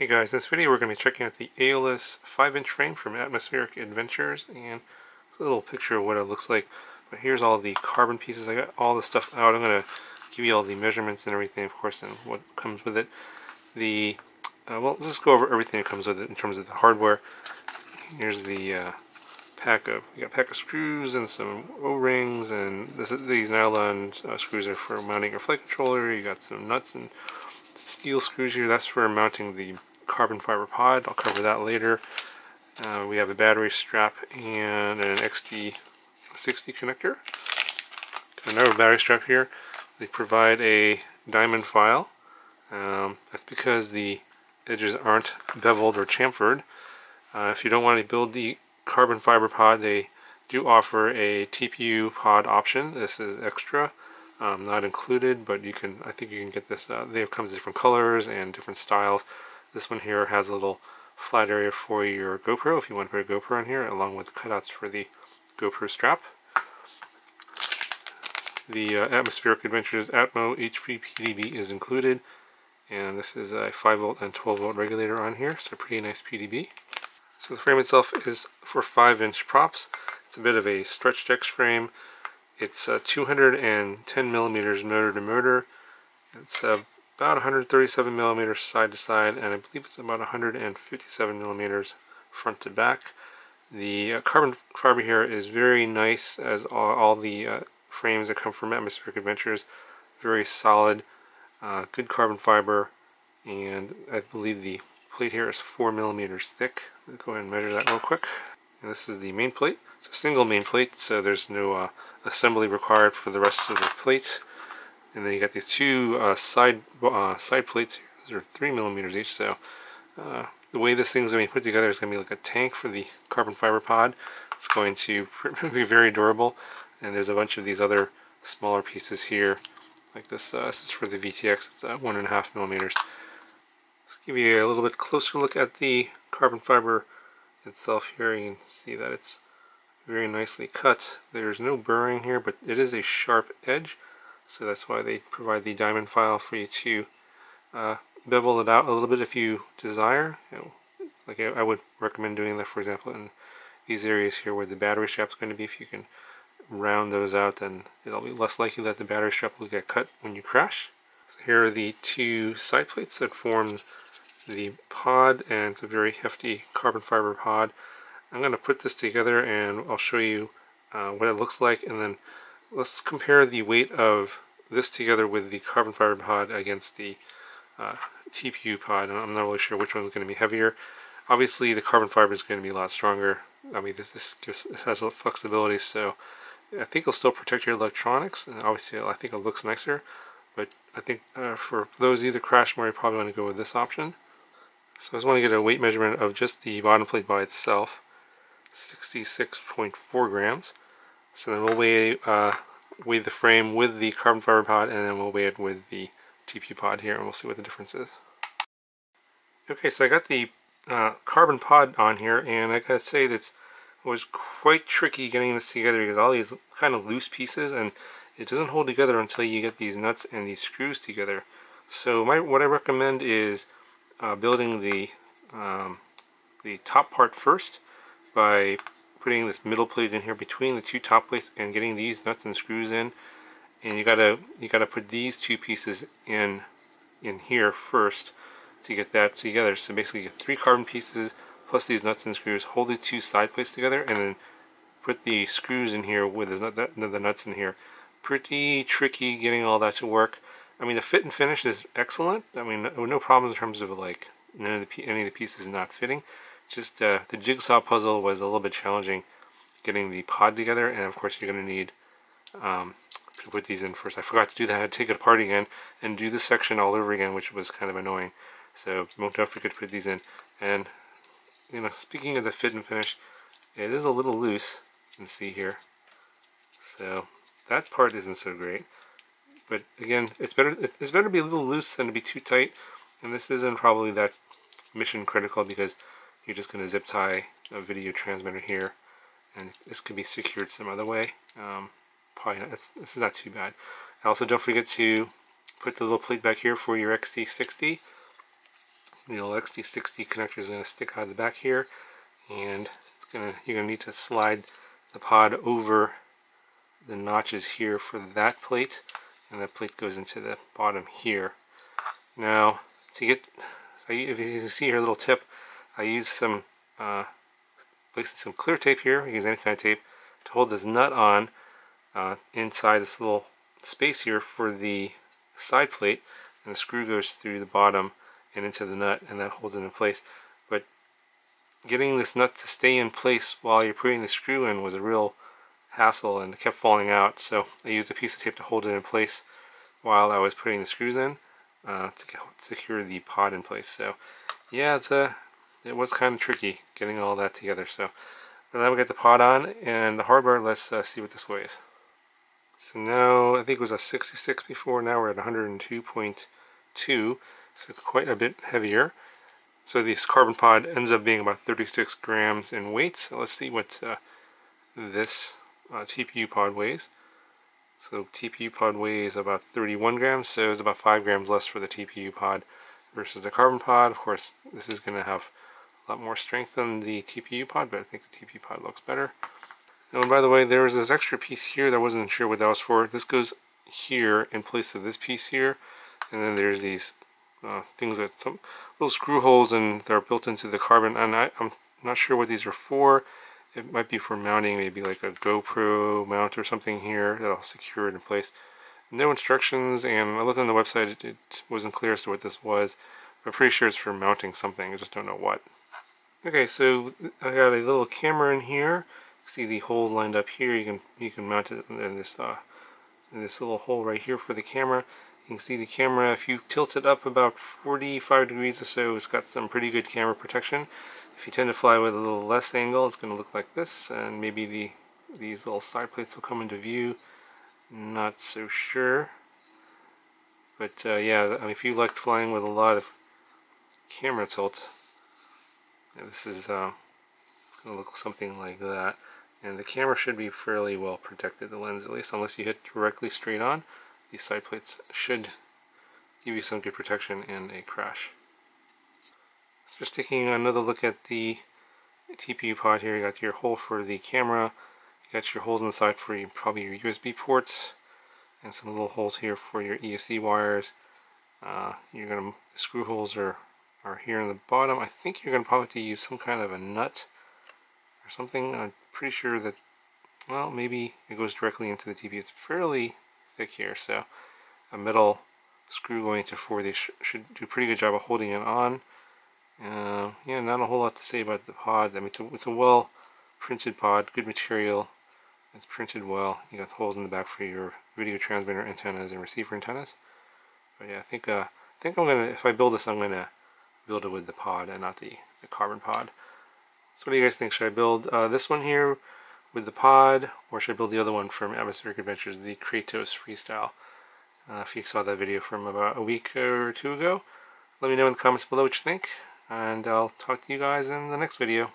Hey guys, in this video we're going to be checking out the Aeolus 5-inch frame from Atmospheric Adventures, and it's a little picture of what it looks like. But here's all the carbon pieces. I got all the stuff out. I'm going to give you all the measurements and everything, of course, and what comes with it. Well, let's just go over everything that comes with it in terms of the hardware. Here's the pack of screws and some O-rings, and these nylon screws are for mounting your flight controller. You got some nuts and steel screws here. That's for mounting the carbon fiber pod. I'll cover that later. We have a battery strap and an XT60 connector. Got another battery strap here. They provide a diamond file. That's because the edges aren't beveled or chamfered. If you don't want to build the carbon fiber pod, they do offer a TPU pod option. This is extra. Not included, but I think you can get this. They comes in different colors and different styles. This one here has a little flat area for your GoPro if you want to put a GoPro in here, along with cutouts for the GoPro strap. The Atmospheric Adventures Atmo HP PDB is included, and this is a 5-volt and 12-volt regulator on here, so pretty nice PDB. So the frame itself is for 5-inch props. It's a bit of a stretched X frame. It's 210 millimeters motor to motor. It's about 137 millimeters side to side, and I believe it's about 157 millimeters front to back. The carbon fiber here is very nice, as all the frames that come from Atmospheric Adventures. Very solid, good carbon fiber, and I believe the plate here is 4 millimeters thick. I'll go ahead and measure that real quick. And this is the main plate. It's a single main plate, so there's no assembly required for the rest of the plate. And then you got these two side plates here. Those are 3 millimeters each. So the way this thing's going to be put together is going to be like a tank for the carbon fiber pod. It's going to be very durable. And there's a bunch of these other smaller pieces here, like this. This is for the VTX. It's 1.5 millimeters. Let's give you a little bit closer look at the carbon fiber itself here. You can see that it's very nicely cut. There's no burring here, but it is a sharp edge, so that's why they provide the diamond file for you to bevel it out a little bit if you desire. Like I would recommend doing that, for example, in these areas here where the battery strap's going to be. If you can round those out, then it'll be less likely that the battery strap will get cut when you crash. So here are the two side plates that form the pod, and it's a very hefty carbon fiber pod. I'm going to put this together and I'll show you what it looks like, and then let's compare the weight of this together with the carbon fiber pod against the TPU pod. And I'm not really sure which one's going to be heavier. Obviously the carbon fiber is going to be a lot stronger. I mean, this has a lot of flexibility, so I think it'll still protect your electronics, and obviously I think it looks nicer, but I think for those either crash more, you probably want to go with this option. So I just want to get a weight measurement of just the bottom plate by itself. 66.4 grams. So then we'll weigh the frame with the carbon fiber pod, and then we'll weigh it with the TPU pod here, and we'll see what the difference is. Okay, so I got the carbon pod on here, and I gotta say that it was quite tricky getting this together because all these kind of loose pieces, and it doesn't hold together until you get these nuts and these screws together. So what I recommend is building the top part first by putting this middle plate in here between the two top plates and getting these nuts and screws in. And you gotta put these two pieces in here first to get that together. So basically you get 3 carbon pieces plus these nuts and screws. Hold the 2 side plates together and then put the screws in here with the nuts in here. Pretty tricky getting all that to work. I mean, the fit and finish is excellent. I mean, no problem in terms of like any of the pieces not fitting. Just the jigsaw puzzle was a little bit challenging getting the pod together, and of course you're going to need to put these in first. I forgot to do that. I had to take it apart again and do this section all over again, which was kind of annoying. So don't forget to put these in. And speaking of the fit and finish, it is a little loose. You can see here. So that part isn't so great. But again, it's better to be a little loose than to be too tight. And this isn't probably that mission critical because you're just going to zip tie a video transmitter here, and this could be secured some other way. Probably not, this is not too bad. Also, don't forget to put the little plate back here for your XT60. XT60 connector is going to stick out of the back here, and you're going to need to slide the pod over the notches here for that plate, and that plate goes into the bottom here. Now, if you see here, a little tip, I use some placing some clear tape here, use any kind of tape, to hold this nut on inside this little space here for the side plate, and the screw goes through the bottom and into the nut, and that holds it in place. But getting this nut to stay in place while you're putting the screw in was a real hassle, and it kept falling out, so I used a piece of tape to hold it in place while I was putting the screws in to secure the pod in place. So yeah, it was kind of tricky getting all that together. So now we got the pod on and the hardware. Let's see what this weighs. So now, I think it was a 66 before, now we're at 102.2, so quite a bit heavier. So this carbon pod ends up being about 36 grams in weight. So let's see what this TPU pod weighs. So TPU pod weighs about 31 grams, so it's about 5 grams less for the TPU pod versus the carbon pod. Of course, this is going to have a lot more strength than the TPU pod, but I think the TPU pod looks better. Oh, and by the way, there was this extra piece here that I wasn't sure what that was for. This goes here in place of this piece here, and then there's these things that some little screw holes and they're built into the carbon, and I'm not sure what these are for. It might be for mounting, maybe like a GoPro mount or something here that'll secure it in place. No instructions, and I looked on the website, it wasn't clear as to what this was. I'm pretty sure it's for mounting something, I just don't know what. Okay, so I got a little camera in here. See the holes lined up here. You can mount it in this little hole right here for the camera. You can see the camera, if you tilt it up about 45 degrees or so, it's got some pretty good camera protection. If you tend to fly with a little less angle, it's going to look like this, and maybe these little side plates will come into view. Not so sure. But yeah, I mean, if you like flying with a lot of camera tilt, this is it's going to look something like that. And the camera should be fairly well protected, the lens at least, unless you hit directly straight on. These side plates should give you some good protection in a crash. So just taking another look at the TPU pod here, you got your hole for the camera, you got your holes on the side for probably your USB ports, and some little holes here for your ESC wires. The screw holes are here in the bottom. I think you're going to probably have to use some kind of a nut or something. I'm pretty sure that, well, maybe it goes directly into the TPU. It's fairly thick here, so a metal screw going into 4 these should do a pretty good job of holding it on. Yeah, not a whole lot to say about the pod. I mean, it's a well printed pod, good material. It's printed well. You got holes in the back for your video transmitter antennas and receiver antennas. But yeah, I think I'm gonna, if I build this, I'm gonna build it with the pod and not the carbon pod. So what do you guys think? Should I build this one here with the pod, or should I build the other one from Atmospheric Adventures, the Kratos Freestyle? If you saw that video from about a week or 2 ago, let me know in the comments below what you think, and I'll talk to you guys in the next video.